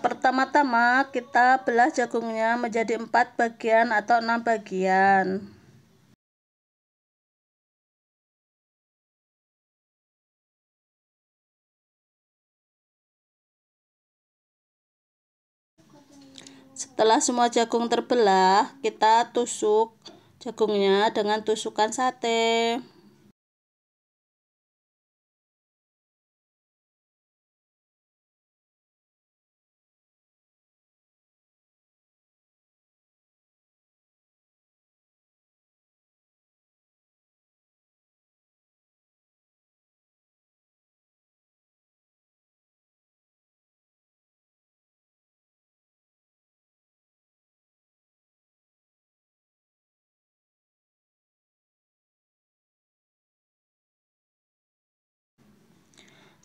Pertama-tama kita belah jagungnya menjadi 4 bagian atau 6 bagian. Setelah semua jagung terbelah, kita tusuk jagungnya dengan tusukan sate.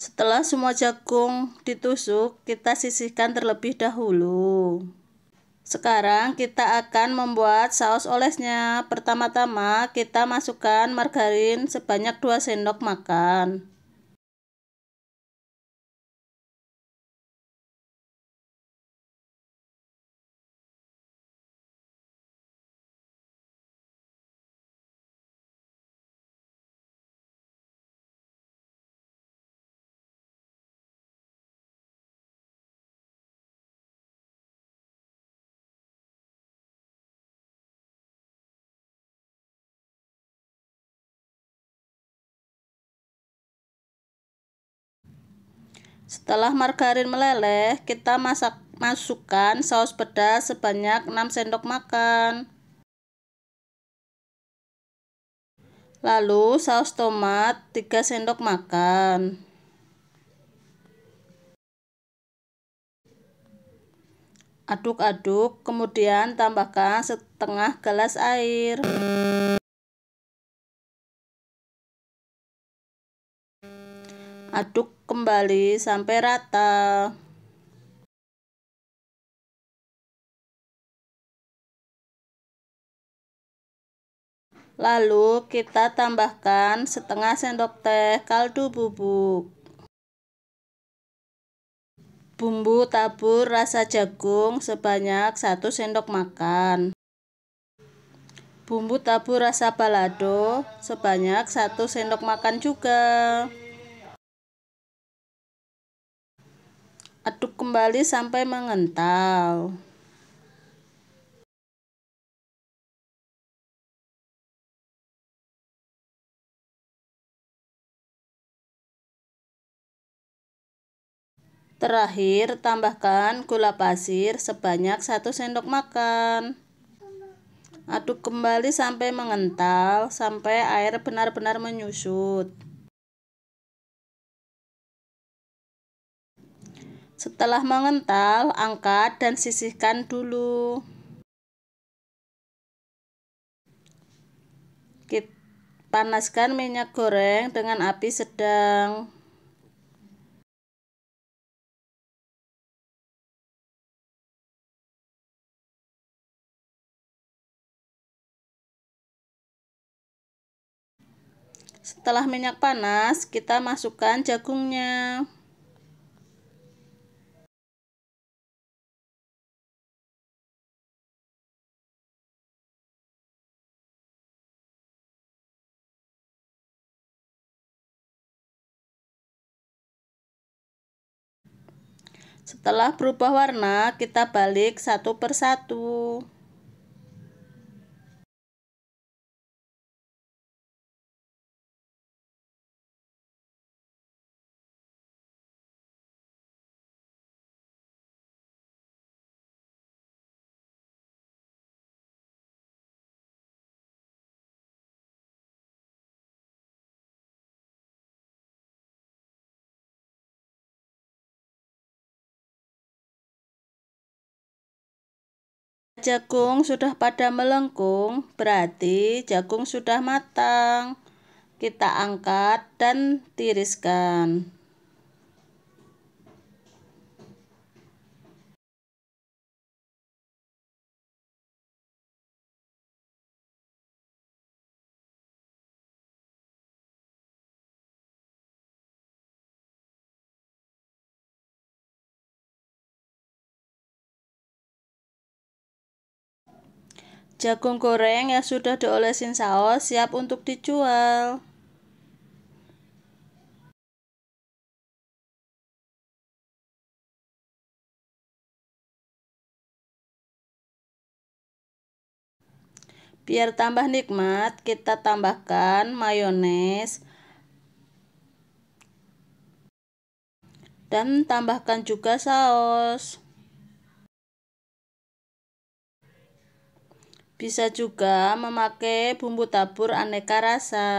Setelah semua jagung ditusuk, kita sisihkan terlebih dahulu. Sekarang kita akan membuat saus olesnya. Pertama-tama kita masukkan margarin sebanyak 2 sendok makan. Setelah margarin meleleh, kita masukkan saus pedas sebanyak 6 sendok makan. Lalu saus tomat 3 sendok makan. Aduk-aduk, kemudian tambahkan setengah gelas air. Aduk kembali sampai rata. Lalu kita tambahkan setengah sendok teh kaldu bubuk. Bumbu tabur rasa jagung sebanyak 1 sendok makan. Bumbu tabur rasa balado sebanyak 1 sendok makan juga. Aduk kembali sampai mengental. Terakhir, tambahkan gula pasir sebanyak 1 sendok makan. Aduk kembali sampai mengental, sampai air benar-benar menyusut. Setelah mengental, angkat dan sisihkan dulu. Panaskan minyak goreng dengan api sedang. Setelah minyak panas, kita masukkan jagungnya. Setelah berubah warna, kita balik satu persatu. Jagung sudah pada melengkung, berarti jagung sudah matang. Kita angkat dan tiriskan. Jagung goreng yang sudah diolesin saus siap untuk dijual. Biar tambah nikmat, kita tambahkan mayones dan tambahkan juga saus. Bisa juga memakai bumbu tabur aneka rasa.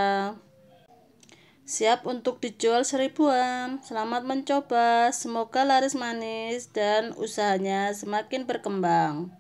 Siap untuk dijual 1000-an. Selamat mencoba, semoga laris manis dan usahanya semakin berkembang.